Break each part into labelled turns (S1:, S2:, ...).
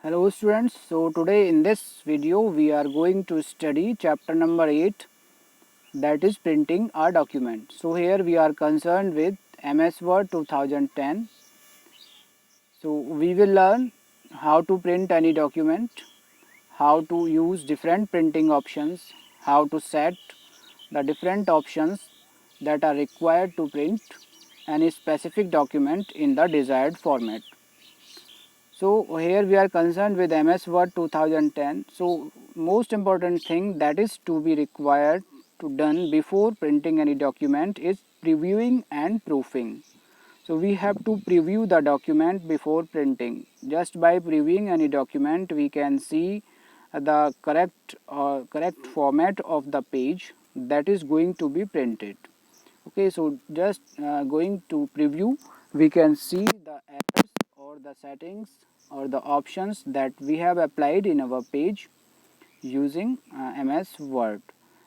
S1: Hello students, so today in this video we are going to study chapter number 8, that is printing a document. So here we are concerned with MS Word 2010. So we will learn how to print any document, how to use different printing options, how to set the different options that are required to print any specific document in the desired format. So here we are concerned with MS Word 2010. So most important thing that is to be required to done before printing any document is previewing and proofing. So we have to preview the document before printing. Just by previewing any document we can see the correct format of the page that is going to be printed. Okay, so just going to preview, we can see the errors or the settings or the options that we have applied in our page using MS Word.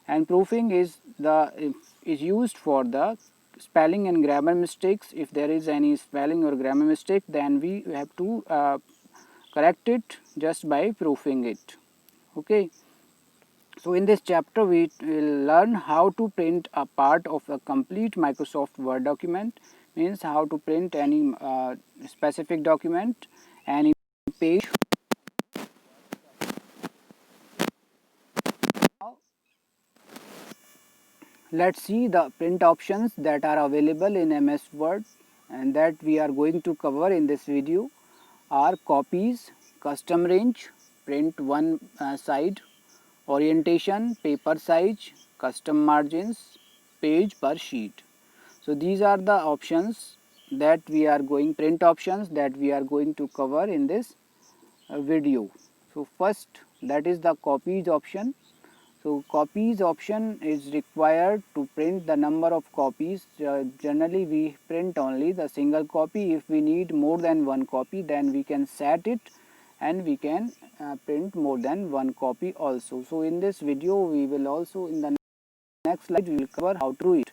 S1: And proofing is used for the spelling and grammar mistakes. If there is any spelling or grammar mistake, then we have to correct it just by proofing it. Okay. So in this chapter we will learn how to print a part of a complete Microsoft Word document, means how to print any specific document, any page. Now let's see the print options that are available in MS Word and that we are going to cover in this video are copies, custom range, print one side, orientation, paper size, custom margins, page per sheet. So these are the options that we are going print options that we are going to cover in this video. So first, that is the copies option. So copies option is required to print the number of copies. Generally we print only the single copy. If we need more than one copy, then we can set it and we can print more than one copy also. So in this video we will also, in the next slide we will cover how to do it.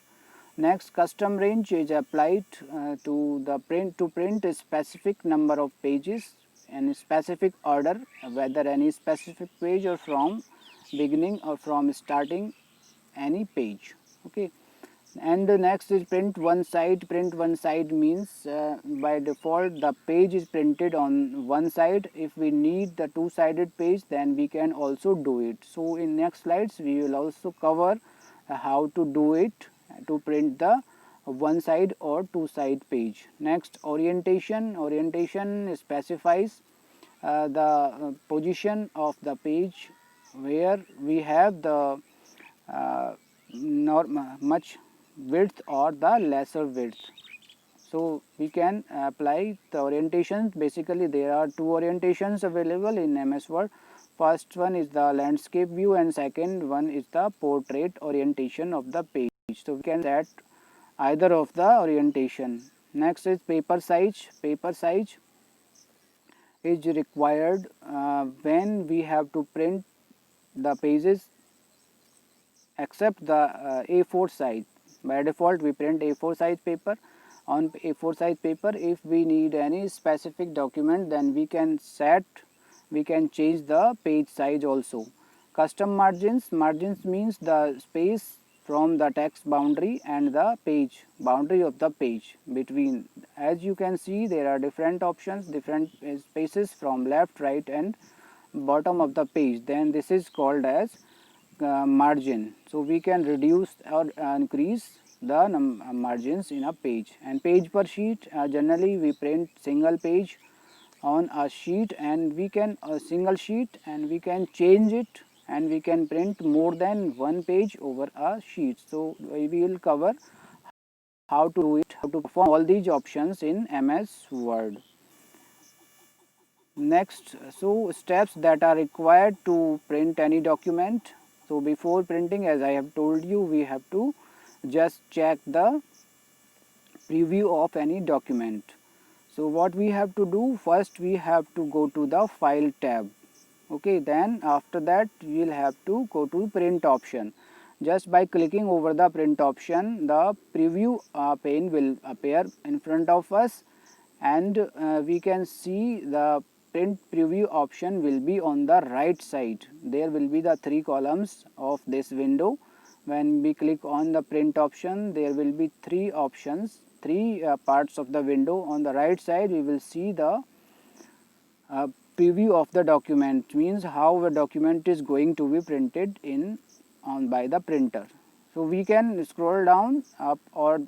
S1: Next, custom range is applied to print a specific number of pages in a specific order, whether any specific page or from beginning or from starting any page. Okay. And the next is print one side. Print one side means by default the page is printed on one side. If we need the two-sided page, then we can also do it. So in next slides we will also cover how to do it to print the one side or two side page. Next, orientation. Orientation specifies the position of the page where we have the not much width or the lesser width. So we can apply the orientations. Basically there are two orientations available in MS Word. First one is the landscape view and second one is the portrait orientation of the page. So we can set either of the orientation. Next is paper size. Paper size is required when we have to print the pages except the A4 size. By default we print A4 size paper. On A4 size paper, if we need any specific document, then we can change the page size also. Custom margins. Margins means the space from the text boundary and the page boundary of the page between. As you can see, there are different options, different spaces from left, right and bottom of the page. Then this is called as margin. So we can reduce or increase the margins in a page. And page per sheet, generally we print single page on a sheet, and we can a single sheet and we can change it and we can print more than one page over a sheet. So we will cover how to do it, how to perform all these options in MS Word. Next, so steps that are required to print any document. So before printing, as I have told you, we have to just check the preview of any document. So what we have to do, first we have to go to the file tab. Okay, then after that we will have to go to print option. Just by clicking over the print option, the preview pane will appear in front of us and we can see the print preview option will be on the right side. There will be the 3 columns of this window. When we click on the print option, there will be 3 options, 3 parts of the window. On the right side, we will see the preview of the document, means how a document is going to be printed by the printer. So we can scroll down up or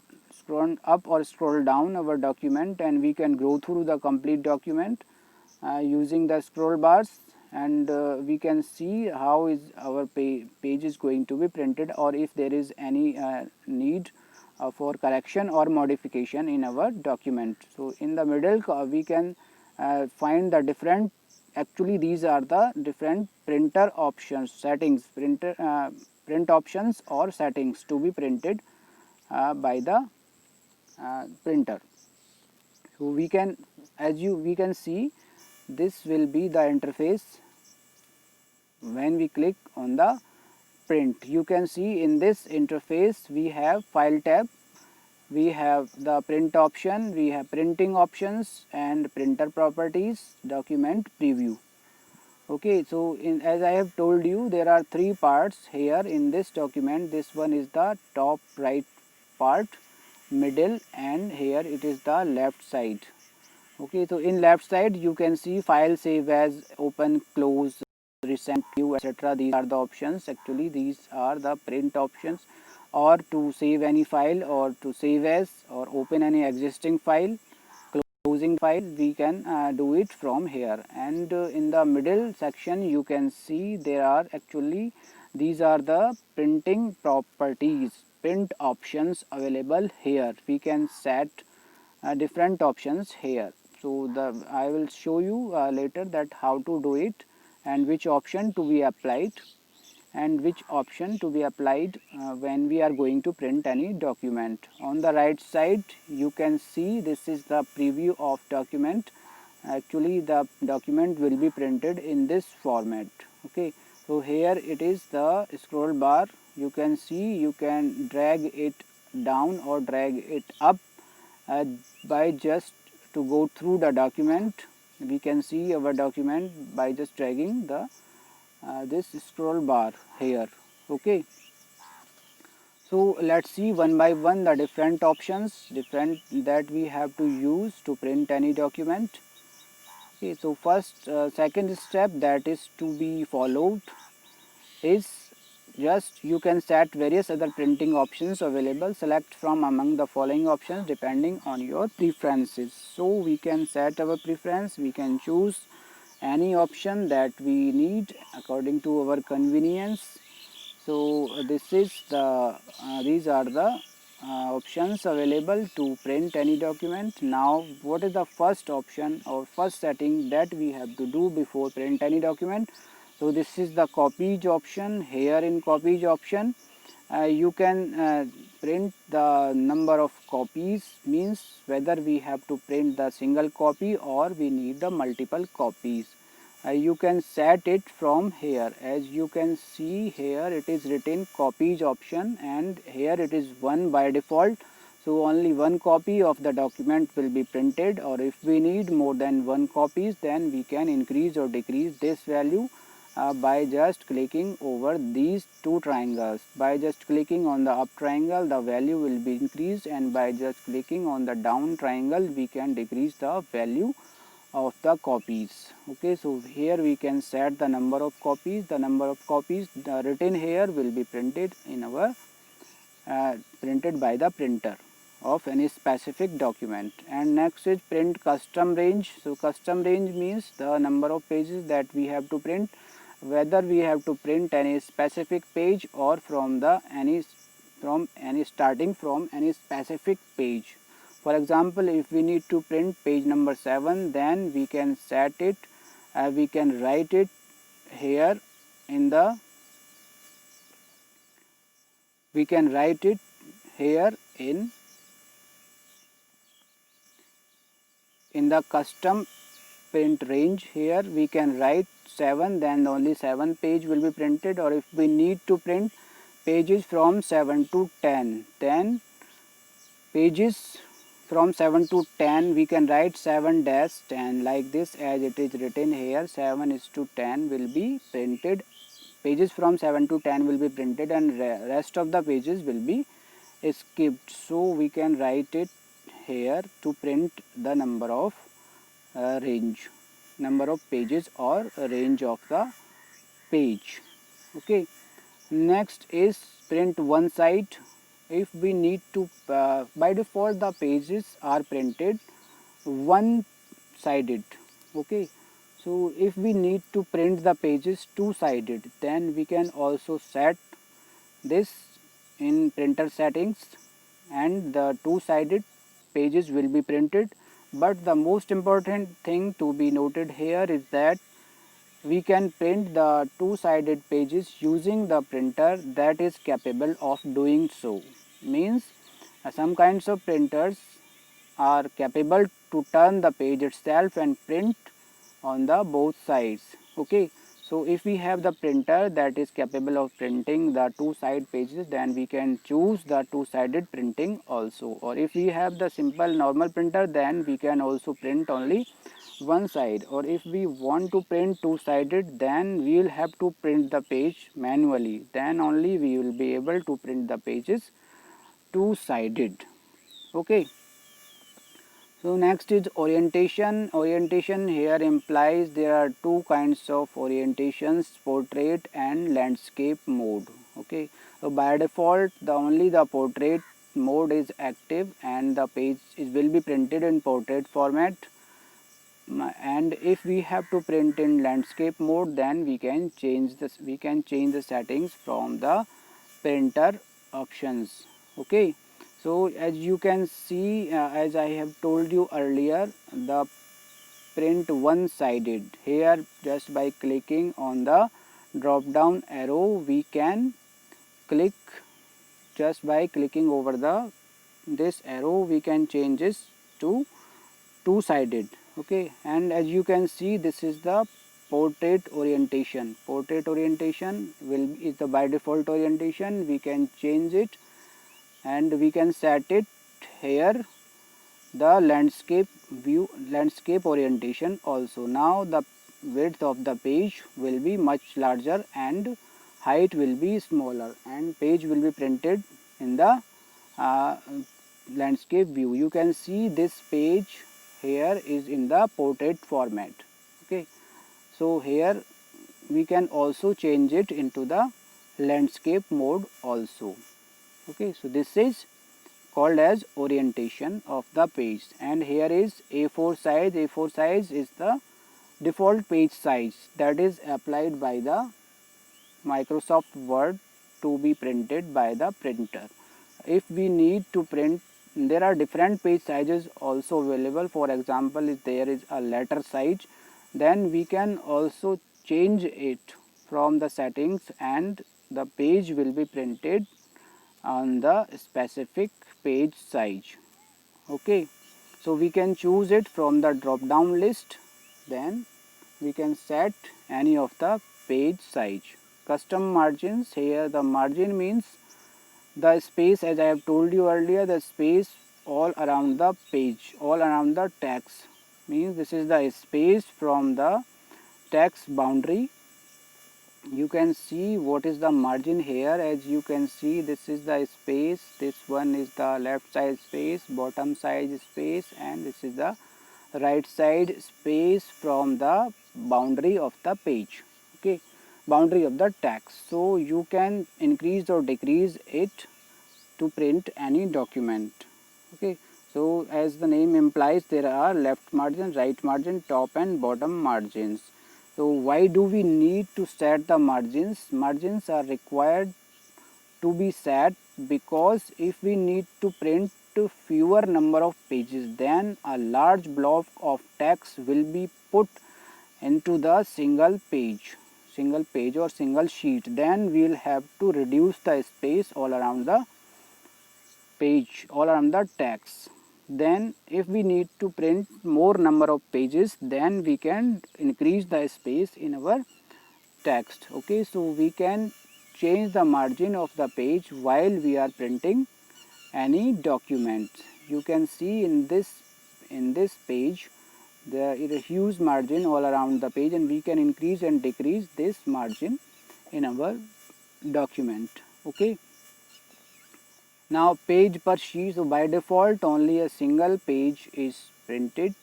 S1: scroll down our document, and we can go through the complete document using the scroll bars, and we can see how is our page is going to be printed, or if there is any need for correction or modification in our document. So in the middle we can find the different, actually these are the different printer options, settings, print options or settings to be printed by the printer. So we can, we can see, this will be the interface when we click on the print. You can see in this interface we have file tab, we have the print option, we have printing options and printer properties, document preview. Okay, so as I have told you, there are 3 parts here in this document. This one is the top right part, middle, and here it is the left side. Okay, so in left side you can see file, save as, open, close, recent, view, etc. These are the options. Actually these are the print options, or to save any file, or to save as, or open any existing file, closing file, we can do it from here. And in the middle section you can see there are actually, these are the printing properties, print options available here. We can set different options here. So I will show you later that how to do it, and which option to be applied, and which option to be applied when we are going to print any document. On the right side you can see this is the preview of document. Actually the document will be printed in this format. Okay, so here it is the scroll bar. You can see, you can drag it down or drag it up by just to go through the document. We can see our document by just dragging the this scroll bar here. Okay, so let's see one by one the different options that we have to use to print any document. Okay, so first second step that is to be followed is just you can set various other printing options available. Select from among the following options depending on your preferences. So we can set our preference, we can choose any option that we need according to our convenience. So this is the these are the options available to print any document. Now what is the first option or first setting that we have to do before print any document? So this is the copies option. Here in copies option you can print the number of copies, means whether we have to print the single copy or we need the multiple copies. You can set it from here. As you can see here it is written copies option, and here it is 1 by default. So only 1 copy of the document will be printed, or if we need more than 1 copies then we can increase or decrease this value by just clicking over these 2 triangles. By just clicking on the up triangle the value will be increased, and by just clicking on the down triangle we can decrease the value of the copies. Okay, so here we can set the number of copies. The number of copies written here will be printed in our printed by the printer of any specific document. And next is print custom range. So custom range means the number of pages that we have to print, whether we have to print any specific page or from starting from any specific page. For example, if we need to print page number 7, then we can set it, we can write it here in the, we can write it here in the custom print range. Here we can write 7, then only 7 page will be printed, or if we need to print pages from 7 to 10, then pages from 7 to 10 we can write 7 dash 10 like this, as it is written here. 7 is to 10 will be printed, pages from 7 to 10 will be printed, and rest of the pages will be skipped. So we can write it here to print the number of number of pages or range of the page. Okay, next is print one side. If we need to, by default the pages are printed one sided. Okay, so if we need to print the pages two sided, then we can also set this in printer settings, and the two sided pages will be printed. But the most important thing to be noted here is that we can print the two-sided pages using the printer that is capable of doing so. Means some kinds of printers are capable to turn the page itself and print on the both sides. Okay, so if we have the printer that is capable of printing the two side pages, then we can choose the two-sided printing also. Or if we have the simple normal printer, then we can also print only one side. Or if we want to print two-sided, then we will have to print the page manually, then only we will be able to print the pages two-sided. Okay, so next is orientation. Orientation here implies there are two kinds of orientations, portrait and landscape mode. Okay, so by default the portrait mode is active, and the page will be printed in portrait format. And if we have to print in landscape mode, then we can change the settings from the printer options. Okay, so as you can see, as I have told you earlier, the print one sided. Here just by clicking on the drop down arrow we can click, just by clicking over this arrow we can change this to two sided. Okay, and as you can see, this is the portrait orientation. Portrait orientation is the by default orientation. We can change it, and we can set it here the landscape orientation also. Now the width of the page will be much larger and height will be smaller, and page will be printed in the uh, landscape view. You can see this page here is in the portrait format. Okay, so here we can also change it into the landscape mode also. Okay, so this is called as orientation of the page. And here is A4 size. A4 size is the default page size that is applied by the Microsoft Word to be printed by the printer. If we need to print, there are different page sizes also available. For example, if there is a letter size, then we can also change it from the settings, and the page will be printed on the specific page size. Okay, so we can choose it from the drop down list, then we can set any of the page size. Custom margins, here the margin means the space, as I have told you earlier, the space all around the page, all around the text, means this is the space from the text boundary. You can see what is the margin here. As you can see, this is the space, this one is the left side space, bottom side space, and this is the right side space from the boundary of the page. Okay, boundary of the text. So you can increase or decrease it to print any document. Okay, so as the name implies, there are left margin, right margin, top and bottom margins. So why do we need to set the margins? Margins are required to be set because if we need to print fewer number of pages, then a large block of text will be put into the single page or single sheet. Then we will have to reduce the space all around the page, all around the text. Then if we need to print more number of pages, then we can increase the space in our text. Okay, so we can change the margin of the page while we are printing any document. you can see in this page there is a huge margin all around the page, and we can increase and decrease this margin in our document. Okay. Now page per sheet, so by default only a single page is printed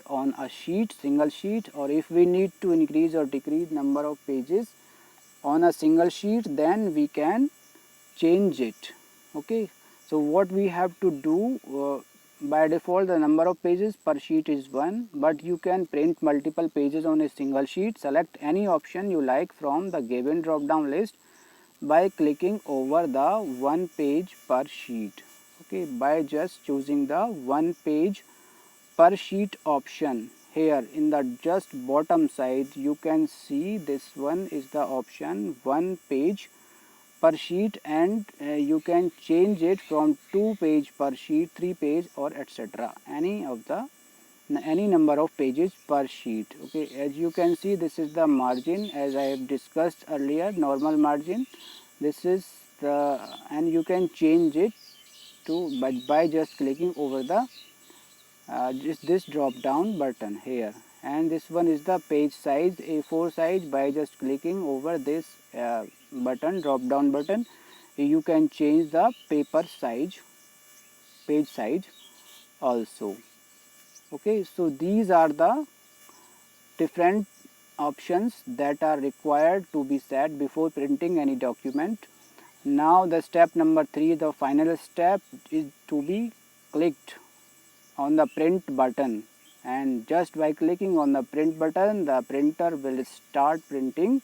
S1: on a sheet, single sheet, or if we need to increase or decrease number of pages on a single sheet, then we can change it. Okay, so what we have to do, by default the number of pages per sheet is 1, but you can print multiple pages on a single sheet. Select any option you like from the given drop down list by clicking over the one page per sheet. Okay, by just choosing the one page per sheet option. Here in the just bottom side you can see this one is the option one page per sheet, and you can change it from 2 page per sheet, 3 page, or etc. Any number of pages per sheet. Okay, as you can see, this is the margin as I have discussed earlier, normal margin. This is the, and you can change it to by just clicking over the this drop down button here. And this one is the page size, A4 size. By just clicking over this button, drop down button, you can change the paper size, page size also. Okay, so these are the different options that are required to be set before printing any document. Now the step number 3, the final step, is to be clicked on the print button, and just by clicking on the print button the printer will start printing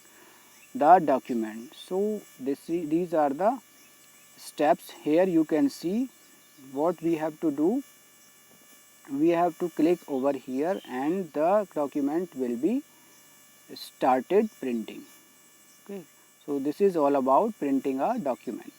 S1: the document. So these are the steps. Here you can see what we have to do. We have to click over here and the document will be started printing. Okay, so this is all about printing a document.